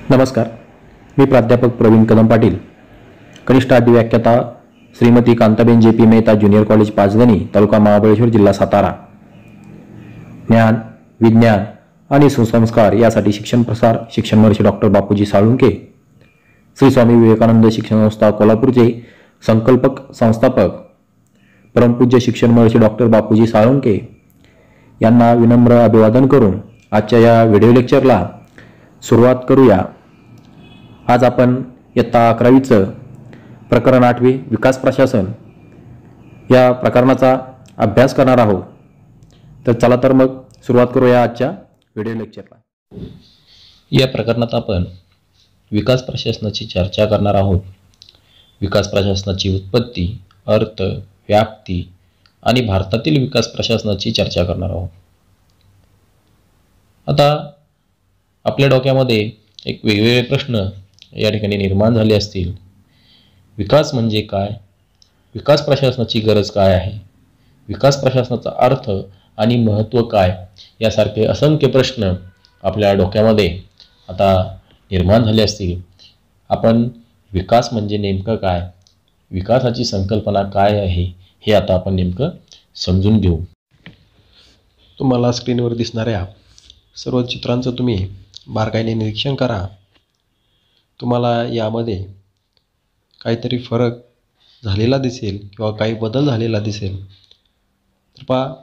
नमस्कार, मी प्राध्यापक प्रवीण कदम पाटील, कनिष्ठ अधिव्याख्याता Shrimati Kantaben J P Mehta junior college Panchgani, taluka Mahabaleshwar, जिल्हा सातारा. ज्ञान, विज्ञान आणि सुसंस्कार यासाठी शिक्षण प्रसार शिक्षण महर्षी डॉक्टर बापूजी साळुंखे, श्री स्वामी विवेकानंद शिक्षण संस्था कोल्हापूरचे संकल्पक संस्थापक परमपूज्य शिक्षण महर्षी डॉक्टर बापूजी साळुंखे यांना विनम्र अभिवादन करून आजच्या या व्हिडिओ लेक्चरला सुरुवात करूया. आज आपण इयत्ता 11वीचं प्रकरण 8 विकास प्रशासन या प्रकरणाचा अभ्यास करणार आहोत. तर चला तर मग सुरुवात करूया आजच्या व्हिडिओ लेक्चरला. या प्रकरणात आपण विकास प्रशासनाची चर्चा करणार आहोत. विकास प्रशासनाची उत्पत्ती, अर्थ, व्याप्ती आणि भारतातील विकास प्रशासनाची चर्चा करणार आहोत. आता आपल्या डोक्यामध्ये एक वेगवेगळे प्रश्न या ठिकाणी निर्माण झाले असतील. विकास म्हणजे काय? विकास प्रशासनाची गरज काय आहे? विकास प्रशासनाचा अर्थ आणि महत्त्व काय? यासारखे असंख्य प्रश्न आपल्या डोक्यामध्ये आता निर्माण झाले असतील. आपण विकास म्हणजे नेमकं काय, विकासाची संकल्पना काय आहे, हे आता आपण नेमकं समजून घेऊ. तुम्हाला स्क्रीनवर दिसणाऱ्या सर्व चित्रांचं तुम्ही बारकाईने निरीक्षण करा. तुम्हाला यामध्ये काहीतरी फरक झालेला दिसेल किंवा काही बदल झालेला दिसेल. तर पहा,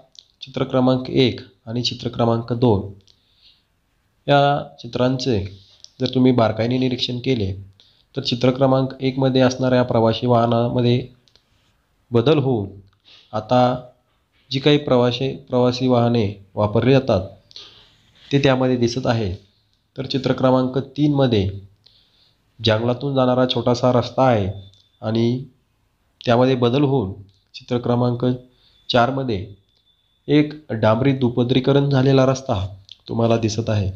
चित्र क्रमांक 1 आणि चित्र क्रमांक 2 या चित्रांचे जर तुम्ही बारकाईने निरीक्षण केले तर चित्र क्रमांक 1 मध्ये असणाऱ्या प्रवासी वाहनामध्ये बदल होऊन आता जी काही प्रवासी वाहने वापरली जातात ते त्यामध्ये दिसत आहे. तर चित्र क्रमांक 3 मध्ये जंगलातून जाणारा छोटासा रस्ता आहे आणि त्यामध्ये बदल होऊन चित्र क्रमांक 4 मध्ये एक डांबरी दुपदरीकरण झालेला रस्ता तुम्हाला दिसत आहे.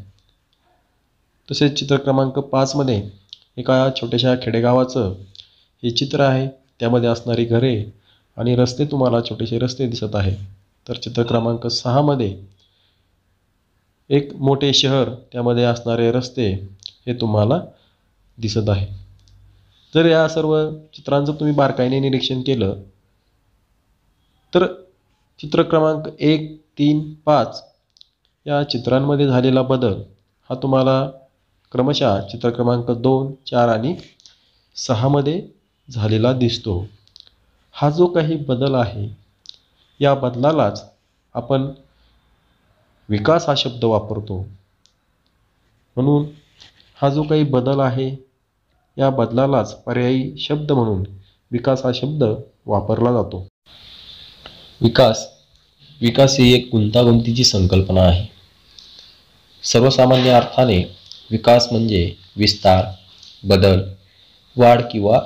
तसेच चित्र क्रमांक 5 मध्ये एका छोट्याशा खेडेगावाचं हे चित्र आहे. त्यामध्ये असणारी घरे आणि रस्ते, तुम्हाला छोटेसे रस्ते दिसत आहे. तर चित्र क्रमांक 6 मध्ये एक मोठे शहर, त्यामध्ये असणारे रस्ते हे तुम्हाला दिसत आहे. जर या सर्व चित्रांचं तुम्ही बारकाईने निरीक्षण केलं तर चित्र क्रमांक 1, 3, 5 या चित्रांमध्ये झालेला बदल हा तुम्हाला क्रमशः चित्र क्रमांक 2, 4 आणि 6 मध्ये झालेला दिसतो. हा जो काही बदल आहे या बदलालाच आपण विकास हा शब्द वापरतो. म्हणून हा जो काही बदल आहे या बदलालाच पर्यायी शब्द म्हणून विकास हा शब्द वापरला जातो. विकास ही एक गुंतागुंतीची संकल्पना आहे. सर्वसामान्य अर्थाने विकास म्हणजे विस्तार, बदल, वाढ किंवा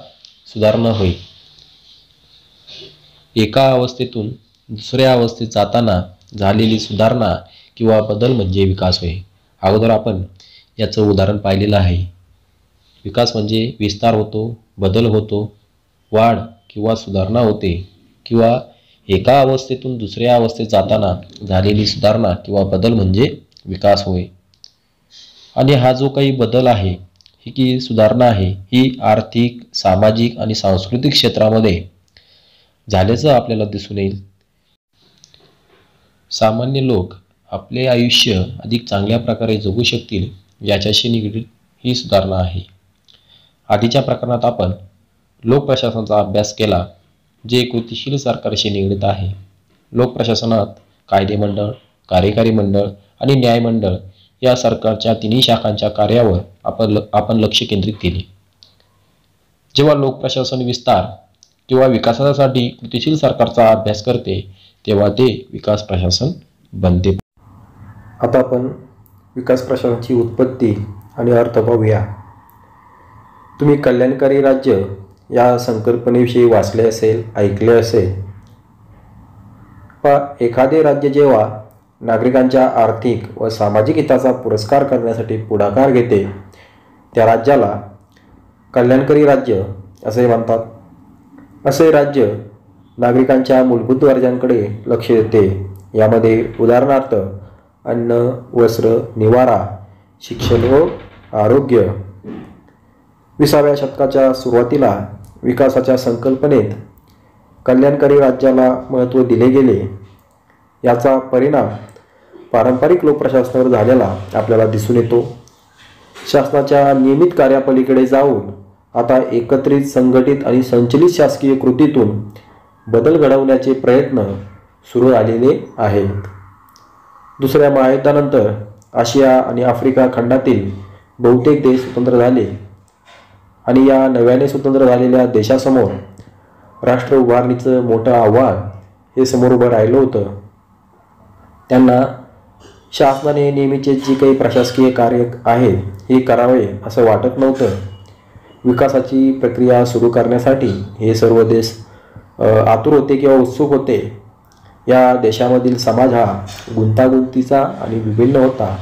सुधारणा होय. एका अवस्थेतून दुसऱ्या अवस्थेत जाताना झालेली सुधारणा किंवा बदल म्हणजे विकास होय. अगोदर आपण याचं उदाहरण पाहिलेलं आहे. विकास म्हणजे विस्तार होतो, बदल होतो, वाढ किंवा सुधारणा होते, किंवा एका अवस्थेतून दुसऱ्या अवस्थेत जाताना झालेली सुधारणा किंवा बदल म्हणजे विकास होय. आणि हा जो काही बदल आहे, ही की सुधारणा आहे, ही आर्थिक, सामाजिक आणि सांस्कृतिक क्षेत्रामध्ये झाल्याचं आपल्याला दिसून येईल. सामान्य लोक आपले आयुष्य अधिक चांगल्या प्रकारे जगू शकतील याच्याशी निगडीत ही सुधारणा आहे. आधीच्या प्रकरणात आपण लोकप्रशासनाचा अभ्यास केला, जे कृतिशील सरकारशी निगडीत आहे. लोकप्रशासनात कायदे मंडळ, कार्यकारी मंडळ आणि न्यायमंडळ या सरकारच्या तिन्ही शाखांच्या कार्यावर आपण लक्ष केंद्रित केले. जेव्हा लोकप्रशासन विस्तार किंवा विकासासाठी कृतिशील सरकारचा अभ्यास करते तेव्हा ते विकास प्रशासन बनते. आता आपण विकास प्रशासनाची उत्पत्ती आणि अर्थ पाहूया. तुम्ही कल्याणकारी राज्य या संकल्पनेविषयी वाचले असेल, ऐकले असेल. एखादे राज्य जेव्हा नागरिकांच्या आर्थिक व सामाजिक हिताचा पुरस्कार करण्यासाठी पुढाकार घेते त्या राज्याला कल्याणकारी राज्य असे म्हणतात. असे राज्य नागरिकांच्या मूलभूत गरजांकडे लक्ष देते. यामध्ये उदाहरणार्थ अन्न, वस्त्र, निवारा, शिक्षण व आरोग्य 20व्या शतकाच्या सुरुवातीला विकासाच्या संकल्पनेत कल्याणकारी राज्याला महत्त्व दिले गेले. याचा परिणाम पारंपरिक लोकप्रशासनावर झालेला आपल्याला दिसून येतो. शासनाच्या नियमित कार्यापलीकडे जाऊन आता एकत्रित, संघटित आणि संचलित शासकीय कृतीतून बदल घडवण्याचे प्रयत्न सुरू झालेले आहेत. दुसऱ्या महायुद्धानंतर आशिया आणि आफ्रिका खंडातील बहुतेक देश स्वतंत्र झाले आणि या नव्याने स्वतंत्र झालेल्या देशासमोर राष्ट्र उभारणीचं मोठं आव्हान हे समोर उभं राहिलं होतं. त्यांना शासनाने नेहमीचे जी काही प्रशासकीय कार्य आहे हे करावे असं वाटत नव्हतं. विकासाची प्रक्रिया सुरू करण्यासाठी हे सर्व देश आतुर होते किंवा उत्सुक होते. या देशामधील समाज हा गुंतागुंतीचा आणि विभिन्न होता.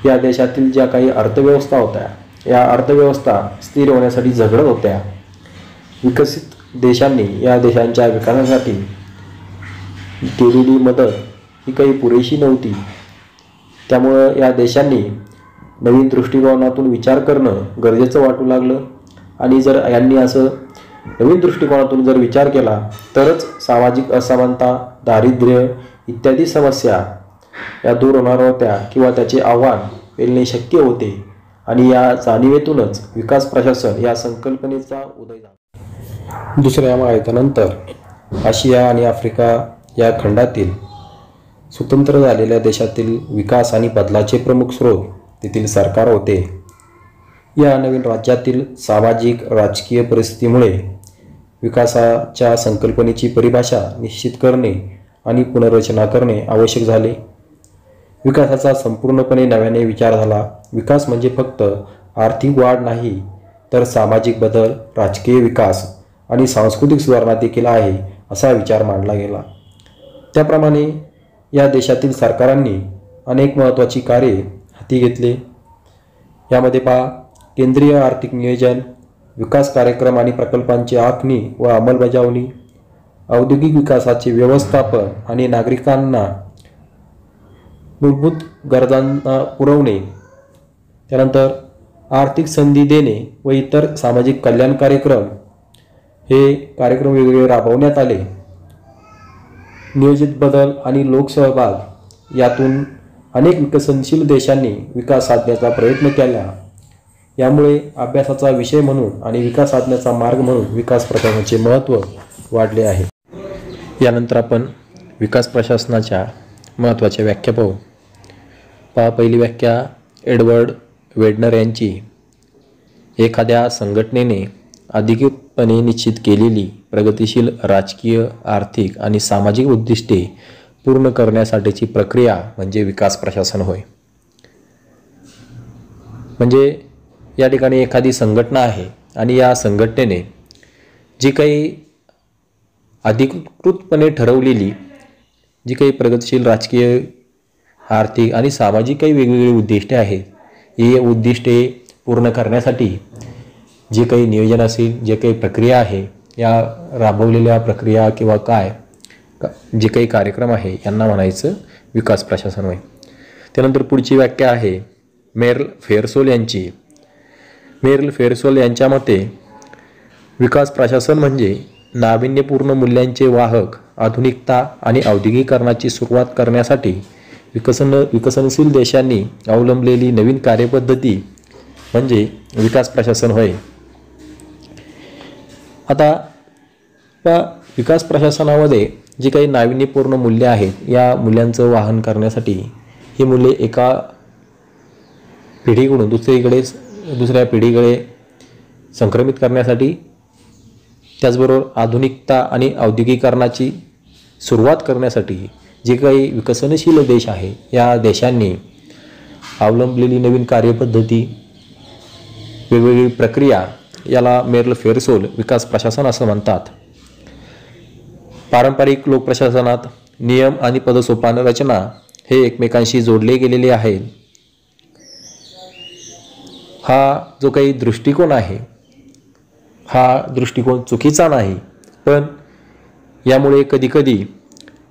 या देशातील ज्या काही अर्थव्यवस्था होत्या, या अर्थव्यवस्था स्थिर होण्यासाठी झगडत होत्या. विकसित देशांनी या देशांच्या विकासासाठी केलेली मदत ही काही पुरेशी नव्हती. त्यामुळं या देशांनी नवीन दृष्टिकोनातून विचार करणं गरजेचं वाटू लागलं आणि जर यांनी असं नवीन दृष्टिकोनातून जर विचार केला तरच सामाजिक असमानता, दारिद्र्य इत्यादी समस्या या दूर होणार होत्या किंवा त्याचे आव्हान पेलणे शक्य होते. आणि या जाणिवेतूनच विकास प्रशासन या संकल्पनेचा उदय झाला. दुसऱ्या महायुद्धानंतर आशिया आणि आफ्रिका या खंडातील स्वतंत्र झालेल्या देशातील विकास आणि बदलाचे प्रमुख स्रोत तेथील सरकार होते. या नवीन राज्यातील सामाजिक राजकीय परिस्थितीमुळे विकासाच्या संकल्पनेची परिभाषा निश्चित करणे आणि पुनर्रचना करणे आवश्यक झाले. विकासाचा संपूर्णपणे नव्याने विचार झाला. विकास म्हणजे फक्त आर्थिक वाढ नाही, तर सामाजिक बदल, राजकीय विकास आणि सांस्कृतिक सुधारणा देखील आहे असा विचार मांडला गेला. त्याप्रमाणे या देशातील सरकारांनी अनेक महत्त्वाची कार्ये हाती घेतले. यामध्ये केंद्रीय आर्थिक नियोजन, विकास कार्यक्रम आणि प्रकल्पांची आखणी व अंमलबजावणी, औद्योगिक विकासाचे व्यवस्थापन आणि नागरिकांना मूलभूत गरजांना पुरवणे, त्यानंतर आर्थिक संधी देणे व इतर सामाजिक कल्याण कार्यक्रम हे कार्यक्रम वेगवेगळे राबवण्यात आले. नियोजित बदल आणि लोकसहभाग यातून अनेक विकसनशील देशांनी विकास साधण्याचा प्रयत्न केला. यामुळे अभ्यासाचा विषय म्हणून आणि विकास साधण्याचा मार्ग म्हणून विकास प्रशासनाचे महत्त्व वाढले आहे. यानंतर आपण विकास प्रशासनाच्या महत्त्वाच्या व्याख्या पाहू. पहिली व्याख्या एडवर्ड वेडनर यांची. एखाद्या संघटनेने अधिकृतपणे निश्चित केलेली प्रगतिशील राजकीय, आर्थिक आणि सामाजिक उद्दिष्टे पूर्ण करण्यासाठीची प्रक्रिया म्हणजे विकास प्रशासन होय. म्हणजे या ठिकाणी एखादी संघटना आहे आणि या संघटनेने जी काही अधिकृतपणे ठरवलेली जी काही प्रगतिशील राजकीय, आर्थिक आणि सामाजिक काही वेगवेगळी उद्दिष्टे आहेत, ही उद्दिष्टे पूर्ण करण्यासाठी जे काही नियोजन असेल, जे काही प्रक्रिया आहे, या राबवलेल्या प्रक्रिया किंवा जे काही कार्यक्रम आहे यांना म्हणायचं विकास प्रशासन होय. त्यानंतर पुढची व्याख्या आहे मेर्ल फेरसोल यांची. मेर्ल फेरसोल यांच्या मते विकास प्रशासन म्हणजे नाविन्यपूर्ण मूल्यांचे वाहक, आधुनिकता आणि औद्योगिकरणाची सुरुवात करण्यासाठी विकसनशील देशांनी अवलंबलेली नवीन कार्यपद्धती म्हणजे विकास प्रशासन होय. आता विकास प्रशासनामध्ये जी काही नाविन्यपूर्ण मूल्ये आहेत, या मूल्यांचं वाहन करण्यासाठी ही मूल्ये एका पिढीकडून दुसऱ्या पिढीकडे संक्रमित करण्यासाठी, त्याचबरोबर आधुनिकता आणि औद्योगिकरणाची सुरुवात करण्यासाठी जे काही विकसनशील देश आहे, या देशांनी अवलंबलेली नवीन कार्यपद्धती, वेगवेगळी प्रक्रिया याला मेर्ल फेरसोल विकास प्रशासन असं म्हणतात. पारंपरिक लोकप्रशासनात नियम आणि पदसोपान रचना हे एकमेकांशी जोडले गेलेले आहेत. हा जो काही दृष्टिकोन आहे, हा दृष्टिकोन चुकीचा नाही, पण यामुळे कधीकधी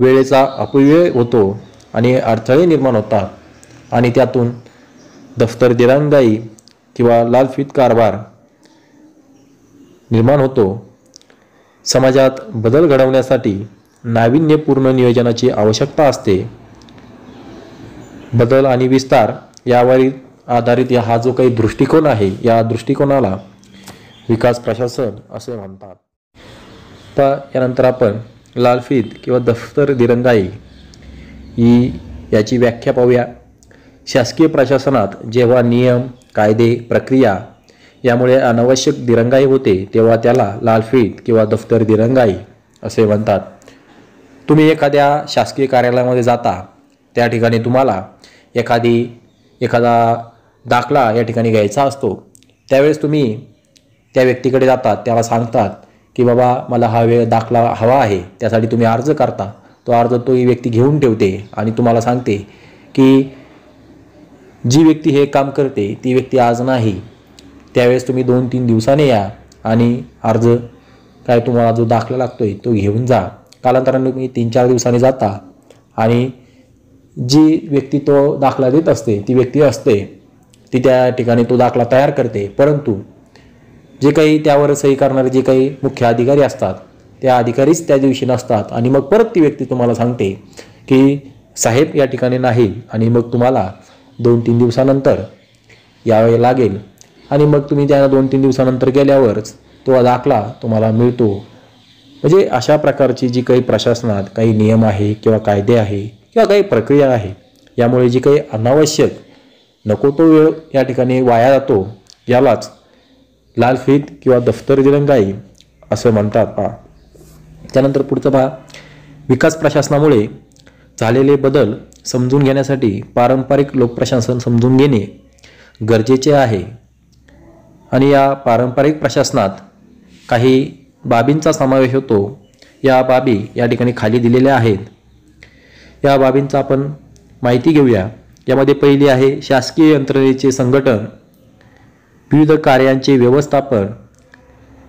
वेळेचा अपव्यय होतो आणि अडथळे निर्माण होतात आणि त्यातून दफ्तर दिरंगाई किंवा लालफित कारभार निर्माण होतो। समाजात बदल घडवण्यासाठी नाविन्यपूर्ण नियोजनाची आवश्यकता असते। बदल आणि विस्तार यावर आधारित हा जो काही दृष्टिकोन आहे, या दृष्टिकोनाला विकास प्रशासन असे म्हणतात। तर यानंतर आपण लालफित किंवा दफ्तर दिरंगाई याची व्याख्या पाहूया। शासकीय प्रशासनात जेव्हा नियम, कायदे, प्रक्रिया यामुळे अनावश्यक दिरंगाई होते तेव्हा त्याला लालफित किंवा दफ्तर दिरंगाई असे म्हणतात। तुम्ही एखाद्या शासकीय कार्यालयामध्ये जाता, त्या ठिकाणी तुम्हाला एखादा दाखला या ठिकाणी घ्यायचा असतो। त्यावेळेस तुम्ही त्या व्यक्तीकडे जातात, त्याला सांगतात की बाबा मला हा दाखला हवा आहे, त्यासाठी तुम्ही अर्ज करता। तो अर्ज तो ही व्यक्ती घेऊन ठेवते आणि तुम्हाला सांगते की जी व्यक्ती हे काम करते ती व्यक्ती आज नाही, त्यावेळेस तुम्ही 2-3 दिवसांनी या आणि अर्ज काय तुम्हाला जो दाखला लागतोय तो घेऊन जा। कालांतराने तुम्ही 3-4 दिवसांनी जाता आणि जी व्यक्ती तो दाखला देत असते ती व्यक्ती असते, ती त्या ठिकाणी तो दाखला तयार करते, परंतु जे काही त्यावर सही करणारे जे काही मुख्य अधिकारी असतात त्या अधिकारीच त्या दिवशी नसतात आणि मग परत ती व्यक्ती तुम्हाला सांगते की साहेब या ठिकाणी नाही आणि मग तुम्हाला 2-3 दिवसानंतर यावे लागेल आणि मग तुम्ही त्या 2-3 दिवसानंतर गेल्यावरच तो दाखला तुम्हाला मिळतो। म्हणजे अशा प्रकारची जी काही प्रशासनात काही नियम आहे किंवा कायदे आहे किंवा काही प्रक्रिया आहे, यामुळे जी काही अनावश्यक नको तो वेळ या ठिकाणी वाया जातो, यालाच लालफित किंवा दफ्तर दिरंगाई असं म्हणतात। त्यानंतर पुढचं पहा, विकास प्रशासनामुळे झालेले बदल समजून घेण्यासाठी पारंपरिक लोकप्रशासन समजून घेणे गरजेचे आहे आणि या पारंपरिक प्रशासनात काही बाबींचा समावेश होतो। या बाबी या ठिकाणी खाली दिलेल्या आहेत, या बाबींचा आपण माहिती घेऊया। यामध्ये पहिली आहे शासकीय यंत्रणेचे संघटन, विविध कार्यांचे व्यवस्थापन,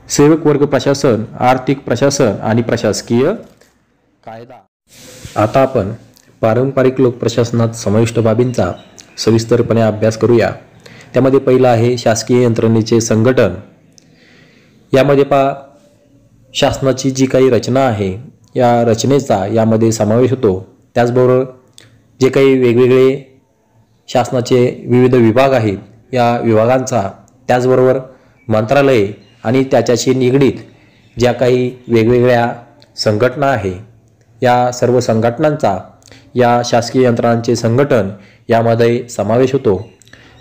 सेवक वर्ग प्रशासन, आर्थिक प्रशासन आणि प्रशासकीय कायदा। आता आपण पारंपरिक लोकप्रशासनात समाविष्ट बाबींचा सविस्तरपणे अभ्यास करूया। त्यामध्ये पहिला आहे शासकीय यंत्रणेचे संघटन। यामध्ये शासनाची जी काही रचना आहे या रचनेचा यामध्ये समावेश होतो। त्याचबरोबर जे काही वेगवेगळे शासनाचे विविध विभाग आहेत या विभागांचा, त्याचबरोबर मंत्रालये आणि त्याच्याशी निगडीत ज्या काही वेगवेगळ्या संघटना आहे या सर्व संघटनांचा या शासकीय यंत्रणांचे संघटन यामध्ये समावेश होतो।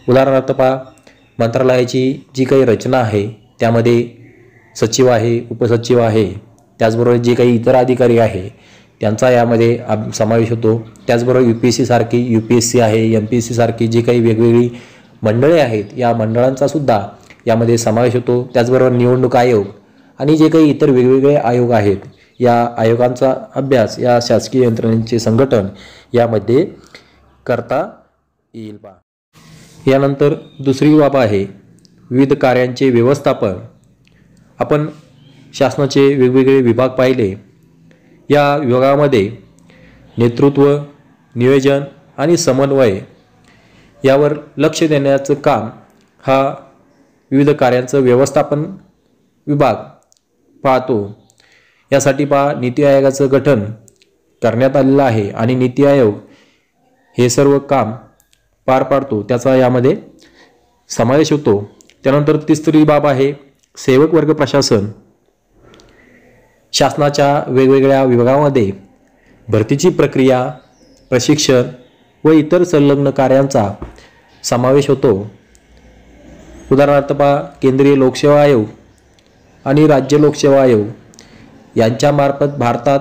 उदाहरणार्थ मंत्रालयाची जी काही रचना आहे त्यामध्ये सचिव आहे, उपसचिव आहे, त्याचबरोबर जे काही इतर अधिकारी आहे त्यांचा यामध्ये समावेश होतो। त्याचबरोबर UPSC आहे, MPSC सारखी जी काही वेगवेगळी मंडळे आहेत या मंडळांचा सुद्धा यामध्ये समावेश होतो। त्याचबरोबर निवडणूक आयोग आणि जे काही इतर वेगवेगळे आयोग आहेत या आयोगांचा अभ्यास या शासकीय यंत्रणेचे संघटन यामध्ये करता येईल। यानंतर दुसरी बाब आहे विविध कार्यांचे व्यवस्थापन। आपण शासनाचे वेगवेगळे विभाग पाहिले, या विभागामध्ये नेतृत्व, नियोजन आणि समन्वय यावर लक्ष देण्याचं काम हा विविध कार्यांचं व्यवस्थापन विभाग पाहतो। यासाठी नीती आयोगाचं गठन करण्यात आलेलं आहे आणि नीती आयोग हे सर्व काम पार पाडतो, त्याचा यामध्ये समावेश होतो। त्यानंतर तिसरी बाब आहे सेवक वर्ग प्रशासन। शासनाच्या वेगवेगळ्या विभागामध्ये भरतीची प्रक्रिया, प्रशिक्षण व इतर संलग्न कार्यांचा समावेश होतो। उदाहरणार्थ केंद्रीय लोकसेवा आयोग आणि राज्य लोकसेवा आयोग यांच्यामार्फत भारतात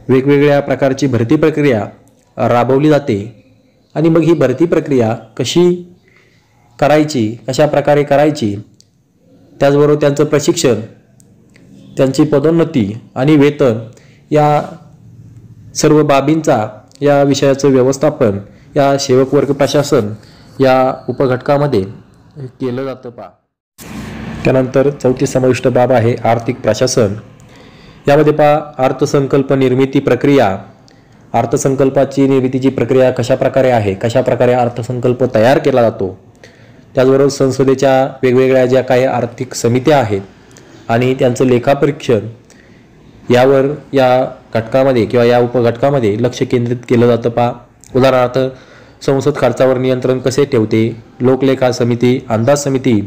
वेगवेगळ्या प्रकारची भरती प्रक्रिया राबवली जाते आणि मग ही भरती प्रक्रिया कशा प्रकारे करायची, त्याचबरोबर त्यांचं प्रशिक्षण, त्यांची पदोन्नती आणि वेतन या सर्व बाबींचा या विषयाचं व्यवस्थापन या सेवक वर्ग प्रशासन या उपघटकामध्ये केलं जातं। त्यानंतर चौथी समाविष्ट बाब आहे आर्थिक प्रशासन। यामध्ये अर्थसंकल्प निर्मिती प्रक्रिया, अर्थसंकल्पाची निर्मितीची प्रक्रिया कशा प्रकारे आहे, कशा प्रकारे अर्थसंकल्प तयार केला जातो, त्याचबरोबर संसदेच्या वेगवेगळ्या ज्या काही आर्थिक समित्या आहेत आणि त्यांचं लेखापरीक्षण यावर या घटकामध्ये किंवा या उपघटकामध्ये लक्ष केंद्रित केलं जातं पहा. उदाहरणार्थ संसद खर्चावर नियंत्रण कसे ठेवते, लोकलेखा समिती, अंदाज समिती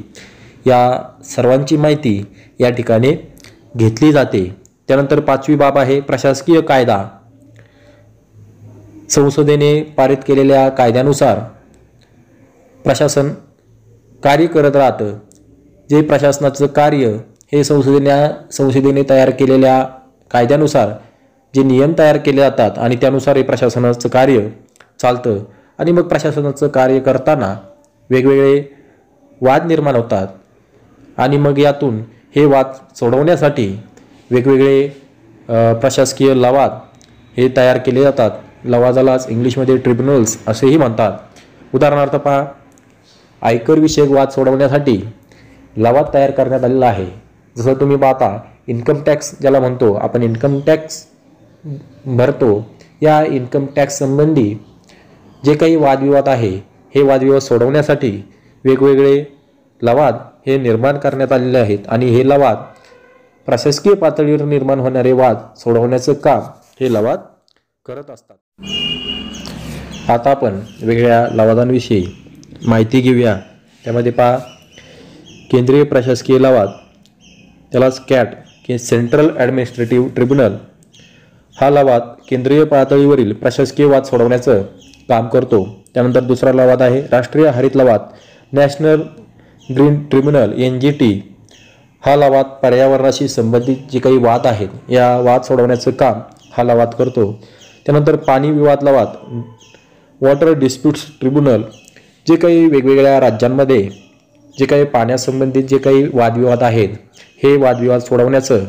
या सर्वांची माहिती या ठिकाणी घेतली जाते. त्यानंतर 5वी बाब आहे प्रशासकीय कायदा. संसदेने पारित केलेल्या कायद्यानुसार प्रशासन कार्य करत राहतं. जे प्रशासनाचं कार्य हे संसदेने तयार केलेल्या कायद्यानुसार जे नियम तयार केले जातात आणि त्यानुसार हे प्रशासनाचं कार्य चालतं. आणि मग प्रशासनाचं कार्य करताना वेगवेगळे वाद निर्माण होतात आणि मग यातून हे वाद सोडवण्यासाठी वेगवेगळे प्रशासकीय लवाद हे तयार केले जातात. लवादालाच इंग्लिशमध्ये ट्रिब्युनल्स असेही म्हणतात. उदाहरणार्थ पहा, आयकरविषयक वाद सोडवण्यासाठी लवाद तयार करण्यात आलेला आहे. जसं तुम्ही पाहता इन्कम टॅक्स ज्याला म्हणतो आपण, इन्कम टॅक्स भरतो. या इन्कम टॅक्स संबंधी जे काही वादविवाद आहे हे वादविवाद सोडवण्यासाठी वेगवेगळे लवाद हे निर्माण करण्यात आलेले आहेत आणि हे लवाद प्रशासकीय पातळीवर निर्माण होणारे वाद सोडवण्याचं काम हे लवाद करत असतात. आता आपण वेगळ्या लवादांविषयी माहिती घेऊया. त्यामध्ये पहा, केंद्रीय प्रशासकीय लवाद त्यालाच कॅट सेंट्रल ॲडमिनिस्ट्रेटिव्ह ट्रिब्युनल हा लवाद केंद्रीय पातळीवरील प्रशासकीय वाद सोडवण्याचं काम करतो. त्यानंतर दुसरा लवाद आहे राष्ट्रीय हरित लवाद नॅशनल ग्रीन ट्रिब्युनल NGT. हा लवाद पर्यावरणाशी संबंधित जे काही वाद आहेत या वाद सोडवण्याचं काम हा लवाद करतो. त्यानंतर पाणी विवाद लवाद वॉटर डिस्प्यूट्स ट्रिब्युनल. जे काही वेगवेगळ्या राज्यांमध्ये जे काही पाण्यासंबंधित जे काही वादविवाद आहेत हे वादविवाद सोडवण्याचं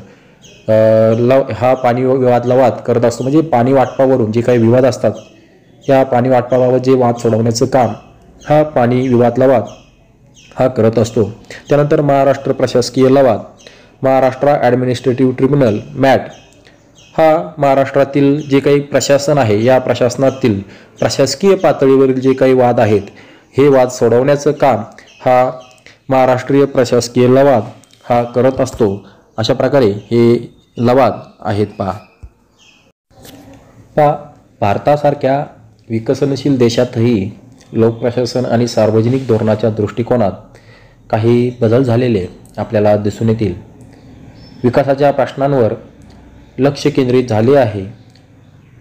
हा पाणी विवाद लवाद करत असतो. म्हणजे पाणी वाटपावरून जे काही विवाद असतात या पाणी वाटपाबाबत जे वाद सोडवण्याचं काम हा पाणी विवाद लवाद हा करत असतो. त्यानंतर महाराष्ट्र प्रशासकीय लवाद महाराष्ट्र ॲडमिनिस्ट्रेटिव्ह ट्रिब्युनल MAT. हा महाराष्ट्रातील जे काही प्रशासन आहे या प्रशासनातील प्रशासकीय पातळीवरील जे काही वाद आहेत हे वाद सोडवण्याचं काम हा महाराष्ट्रीय प्रशासकीय लवाद हा करत असतो. अशा प्रकारे हे लवाद आहेत पहा. भारतासारख्या विकसनशील देशातही लोकप्रशासन आणि सार्वजनिक धोरणाच्या दृष्टिकोनात काही बदल झालेले आपल्याला दिसून येतील. विकासाच्या प्रश्नांवर लक्ष केंद्रित झाले आहे.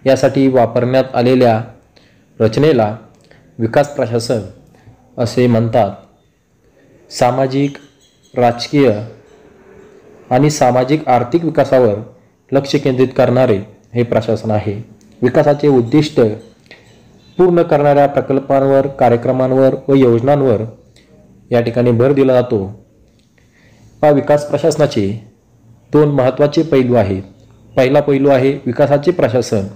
यासाठी वापरण्यात आलेल्या रचनेला विकास प्रशासन असे म्हणतात. सामाजिक, राजकीय आणि सामाजिक आर्थिक विकासावर लक्ष केंद्रित करणारे हे प्रशासन आहे. विकासाचे उद्दिष्ट पूर्ण करणाऱ्या प्रकल्पांवर, कार्यक्रमांवर व योजनांवर या ठिकाणी भर दिला जातो. विकास प्रशासनाचे 2 महत्त्वाचे पैलू आहेत. पहिला पैलू आहे विकासाचे प्रशासन.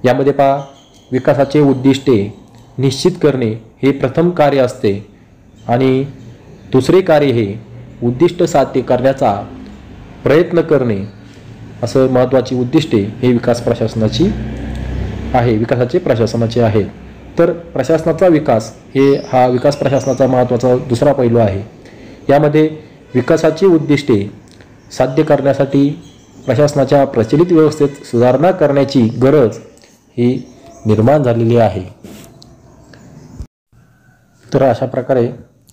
यामध्ये विकासाचे उद्दिष्टे निश्चित करणे हे प्रथम कार्य असते आणि दुसरे कार्य हे उद्दिष्ट साध्य करण्याचा प्रयत्न करणे असं महत्त्वाची उद्दिष्टे हे विकास प्रशासनाची आहे, विकासाचे प्रशासनाचे आहे. तर प्रशासनाचा विकास हा विकास प्रशासनाचा महत्त्वाचा दुसरा पैलू आहे. यामध्ये विकासाची उद्दिष्टे साध्य करण्यासाठी प्रशासनाच्या प्रचलित व्यवस्थेत सुधारणा करण्याची गरज ही निर्माण झालेली आहे. तर अशा प्रकारे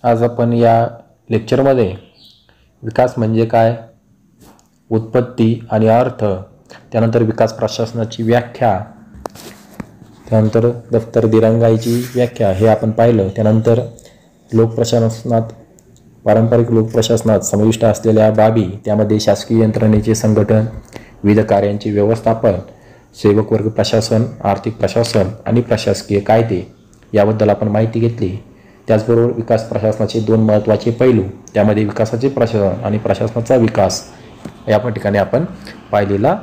आज आपण या लेक्चरमध्ये विकास म्हणजे काय, उत्पत्ती आणि अर्थ, त्यानंतर विकास प्रशासनाची व्याख्या, त्यानंतर दफ्तर दिरंगाईची व्याख्या हे आपण पाहिलं. त्यानंतर लोकप्रशासनात, पारंपरिक लोकप्रशासनात समाविष्ट असलेल्या बाबी, त्यामध्ये शासकीय यंत्रणेचे संघटन, विविध कार्यांचे व्यवस्थापन, सेवक वर्ग प्रशासन, आर्थिक प्रशासन आणि प्रशासकीय कायदे याबद्दल आपण माहिती घेतली. त्याचबरोबर विकास प्रशासनाचे 2 महत्त्वाचे पैलू, त्यामध्ये विकासाचे प्रशासन आणि प्रशासनाचा विकास या ठिकाणी आपण पाहिलेला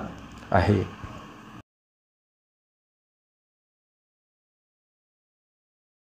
आहे.